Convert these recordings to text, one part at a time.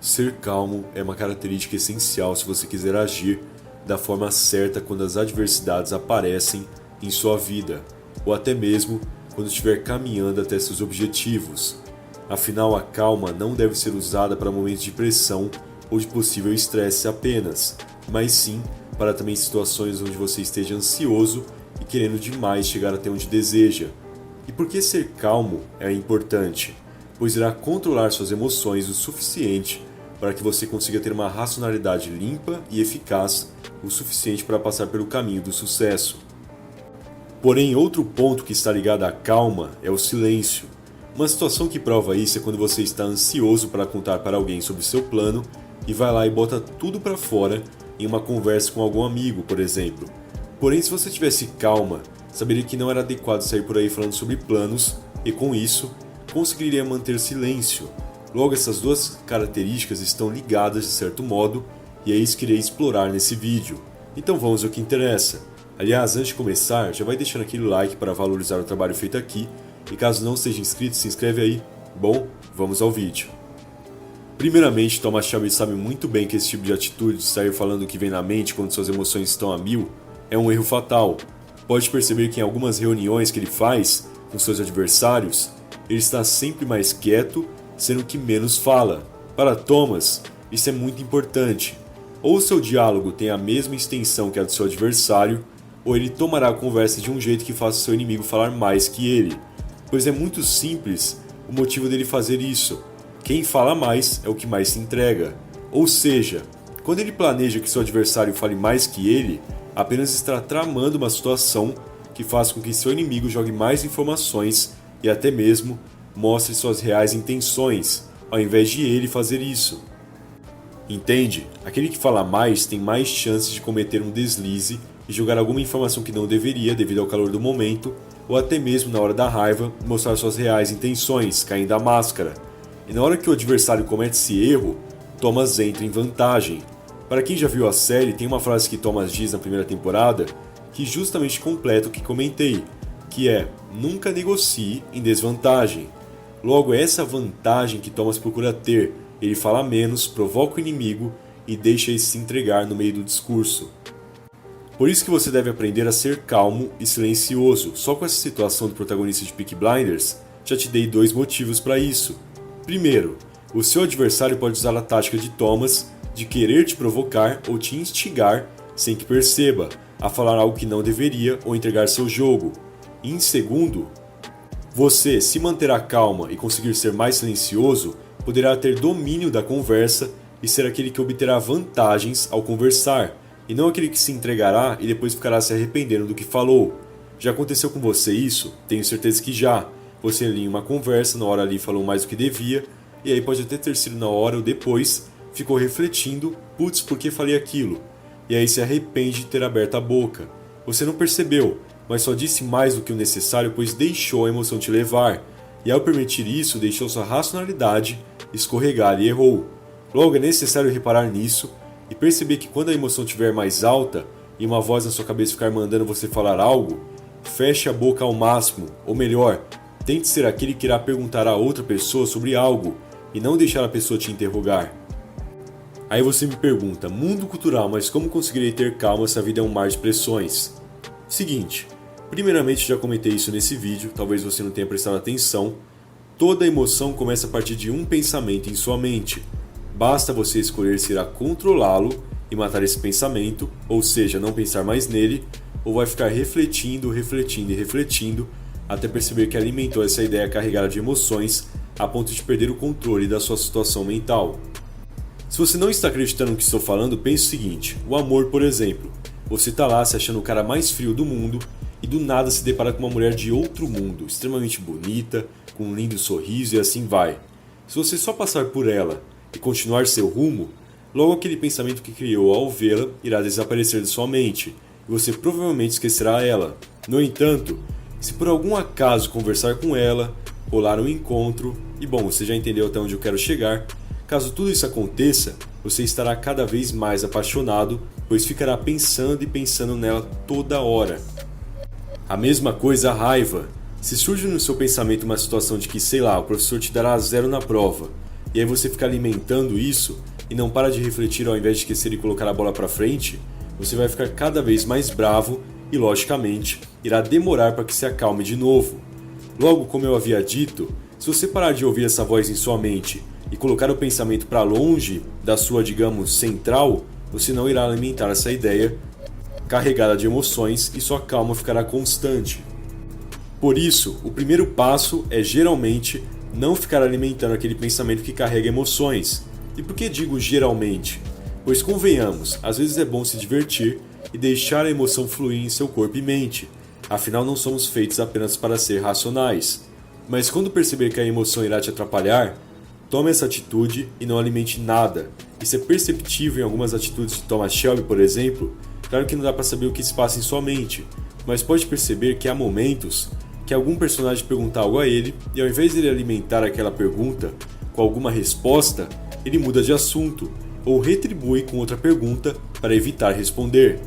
Ser calmo é uma característica essencial se você quiser agir da forma certa quando as adversidades aparecem em sua vida, ou até mesmo quando estiver caminhando até seus objetivos. Afinal, a calma não deve ser usada para momentos de pressão ou de possível estresse apenas, mas sim para também situações onde você esteja ansioso e querendo demais chegar até onde deseja. E por que ser calmo é importante? Pois irá controlar suas emoções o suficiente para que você consiga ter uma racionalidade limpa e eficaz o suficiente para passar pelo caminho do sucesso. Porém, outro ponto que está ligado à calma é o silêncio. Uma situação que prova isso é quando você está ansioso para contar para alguém sobre seu plano e vai lá e bota tudo para fora em uma conversa com algum amigo, por exemplo. Porém, se você tivesse calma, saberia que não era adequado sair por aí falando sobre planos e, com isso, conseguiria manter silêncio. Logo, essas duas características estão ligadas de certo modo e é isso que irei explorar nesse vídeo. Então vamos ao que interessa. Aliás, antes de começar, já vai deixando aquele like para valorizar o trabalho feito aqui e caso não seja inscrito, se inscreve aí. Bom, vamos ao vídeo. Primeiramente, Thomas Shelby sabe muito bem que esse tipo de atitude de sair falando o que vem na mente quando suas emoções estão a mil é um erro fatal. Pode perceber que em algumas reuniões que ele faz com seus adversários, ele está sempre mais quieto, sendo que menos fala. Para Thomas, isso é muito importante. Ou seu diálogo tem a mesma extensão que a do seu adversário, ou ele tomará a conversa de um jeito que faça seu inimigo falar mais que ele. Pois é muito simples o motivo dele fazer isso. Quem fala mais é o que mais se entrega. Ou seja, quando ele planeja que seu adversário fale mais que ele, apenas está tramando uma situação que faz com que seu inimigo jogue mais informações e até mesmo mostre suas reais intenções, ao invés de ele fazer isso. Entende? Aquele que fala mais tem mais chances de cometer um deslize e jogar alguma informação que não deveria devido ao calor do momento, ou até mesmo na hora da raiva mostrar suas reais intenções, caindo a máscara. E na hora que o adversário comete esse erro, Thomas entra em vantagem. Para quem já viu a série, tem uma frase que Thomas diz na primeira temporada que justamente completa o que comentei, que é: nunca negocie em desvantagem. Logo, é essa vantagem que Thomas procura ter. Ele fala menos, provoca o inimigo e deixa ele se entregar no meio do discurso. Por isso que você deve aprender a ser calmo e silencioso. Só com essa situação do protagonista de Peaky Blinders, já te dei 2 motivos para isso. Primeiro, o seu adversário pode usar a tática de Thomas de querer te provocar ou te instigar, sem que perceba, a falar algo que não deveria ou entregar seu jogo. E em segundo, você, se manterá calma e conseguir ser mais silencioso, poderá ter domínio da conversa e ser aquele que obterá vantagens ao conversar, e não aquele que se entregará e depois ficará se arrependendo do que falou. Já aconteceu com você isso? Tenho certeza que já. Você ali em uma conversa, na hora ali falou mais do que devia, e aí pode até ter sido na hora ou depois, ficou refletindo, putz, por que falei aquilo? E aí se arrepende de ter aberto a boca. Você não percebeu, mas só disse mais do que o necessário, pois deixou a emoção te levar, e ao permitir isso, deixou sua racionalidade escorregar e errou. Logo, é necessário reparar nisso e perceber que quando a emoção estiver mais alta e uma voz na sua cabeça ficar mandando você falar algo, feche a boca ao máximo, ou melhor, tente ser aquele que irá perguntar a outra pessoa sobre algo e não deixar a pessoa te interrogar. Aí você me pergunta: mundo cultural, mas como conseguirei ter calma se a vida é um mar de pressões? Seguinte, primeiramente já comentei isso nesse vídeo, talvez você não tenha prestado atenção. Toda emoção começa a partir de um pensamento em sua mente. Basta você escolher se irá controlá-lo e matar esse pensamento, ou seja, não pensar mais nele, ou vai ficar refletindo, refletindo e refletindo, até perceber que alimentou essa ideia carregada de emoções a ponto de perder o controle da sua situação mental. Se você não está acreditando no que estou falando, pense o seguinte: o amor, por exemplo. Você está lá se achando o cara mais frio do mundo e do nada se depara com uma mulher de outro mundo, extremamente bonita, com um lindo sorriso e assim vai. Se você só passar por ela e continuar seu rumo, logo aquele pensamento que criou ao vê-la irá desaparecer de sua mente e você provavelmente esquecerá ela. No entanto, se por algum acaso conversar com ela, rolar um encontro, e bom, você já entendeu até onde eu quero chegar, caso tudo isso aconteça, você estará cada vez mais apaixonado, pois ficará pensando e pensando nela toda hora. A mesma coisa a raiva. Se surge no seu pensamento uma situação de que, sei lá, o professor te dará 0 na prova, e aí você fica alimentando isso e não para de refletir ao invés de esquecer e colocar a bola para frente, você vai ficar cada vez mais bravo e, logicamente, irá demorar para que se acalme de novo. Logo, como eu havia dito, se você parar de ouvir essa voz em sua mente e colocar o pensamento para longe da sua, digamos, central, você não irá alimentar essa ideia carregada de emoções e sua calma ficará constante. Por isso, o primeiro passo é geralmente não ficar alimentando aquele pensamento que carrega emoções. E por que digo geralmente? Pois convenhamos, às vezes é bom se divertir e deixar a emoção fluir em seu corpo e mente. Afinal, não somos feitos apenas para ser racionais. Mas quando perceber que a emoção irá te atrapalhar, tome essa atitude e não alimente nada. Isso é perceptível em algumas atitudes de Thomas Shelby, por exemplo. Claro que não dá para saber o que se passa em sua mente, mas pode perceber que há momentos que algum personagem pergunta algo a ele e ao invés de ele alimentar aquela pergunta com alguma resposta, ele muda de assunto ou retribui com outra pergunta para evitar responder.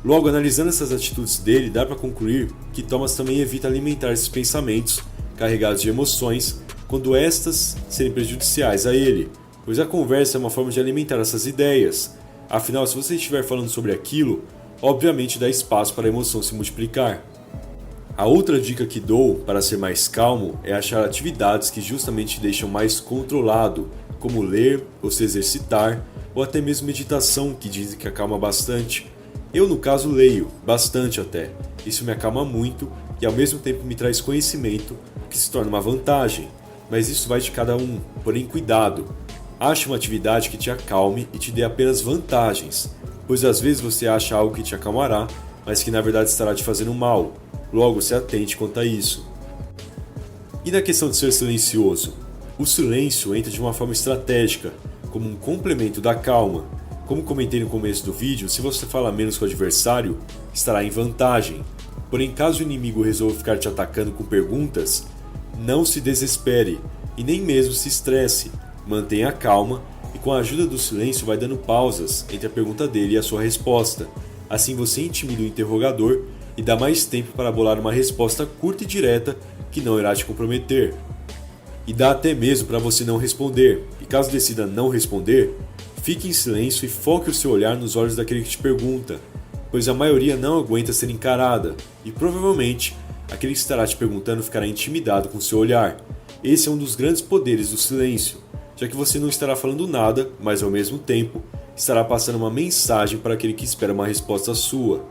Logo, analisando essas atitudes dele, dá para concluir que Thomas também evita alimentar esses pensamentos carregados de emoções quando estas serem prejudiciais a ele, pois a conversa é uma forma de alimentar essas ideias. Afinal, se você estiver falando sobre aquilo, obviamente dá espaço para a emoção se multiplicar. A outra dica que dou para ser mais calmo é achar atividades que justamente te deixam mais controlado, como ler ou se exercitar, ou até mesmo meditação, que dizem que acalma bastante. Eu, no caso, leio, bastante até. Isso me acalma muito e ao mesmo tempo me traz conhecimento, o que se torna uma vantagem. Mas isso vai de cada um, porém cuidado. Ache uma atividade que te acalme e te dê apenas vantagens, pois às vezes você acha algo que te acalmará, mas que na verdade estará te fazendo mal. Logo, se atente quanto a isso. E na questão de ser silencioso? O silêncio entra de uma forma estratégica, como um complemento da calma. Como comentei no começo do vídeo, se você falar menos com o adversário, estará em vantagem. Porém, caso o inimigo resolva ficar te atacando com perguntas, não se desespere e nem mesmo se estresse. Mantenha a calma e com a ajuda do silêncio vai dando pausas entre a pergunta dele e a sua resposta. Assim você intimida o interrogador e dá mais tempo para bolar uma resposta curta e direta que não irá te comprometer. E dá até mesmo para você não responder, e caso decida não responder, fique em silêncio e foque o seu olhar nos olhos daquele que te pergunta, pois a maioria não aguenta ser encarada, e provavelmente aquele que estará te perguntando ficará intimidado com seu olhar. Esse é um dos grandes poderes do silêncio, já que você não estará falando nada, mas ao mesmo tempo estará passando uma mensagem para aquele que espera uma resposta sua.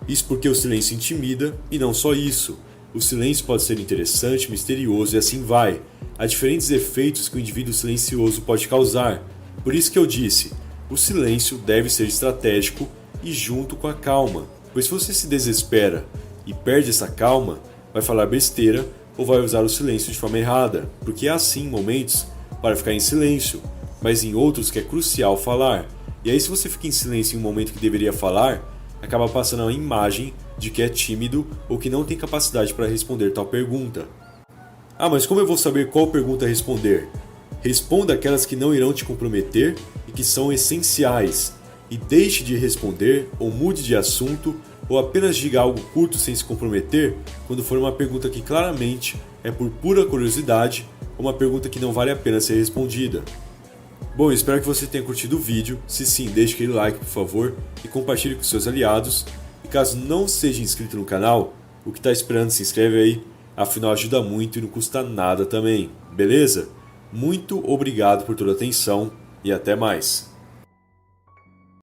Isso porque o silêncio intimida, e não só isso. O silêncio pode ser interessante, misterioso e assim vai. Há diferentes efeitos que o indivíduo silencioso pode causar. Por isso que eu disse, o silêncio deve ser estratégico e junto com a calma. Pois se você se desespera e perde essa calma, vai falar besteira ou vai usar o silêncio de forma errada. Porque há sim momentos para ficar em silêncio, mas em outros que é crucial falar. E aí se você fica em silêncio em um momento que deveria falar, acaba passando a imagem de que é tímido ou que não tem capacidade para responder tal pergunta. Ah, mas como eu vou saber qual pergunta responder? Responda aquelas que não irão te comprometer e que são essenciais. E deixe de responder ou mude de assunto ou apenas diga algo curto sem se comprometer quando for uma pergunta que claramente é por pura curiosidade ou uma pergunta que não vale a pena ser respondida. Bom, espero que você tenha curtido o vídeo. Se sim, deixe aquele like, por favor, e compartilhe com seus aliados. E caso não seja inscrito no canal, o que está esperando, se inscreve aí. Afinal, ajuda muito e não custa nada também, beleza? Muito obrigado por toda a atenção e até mais.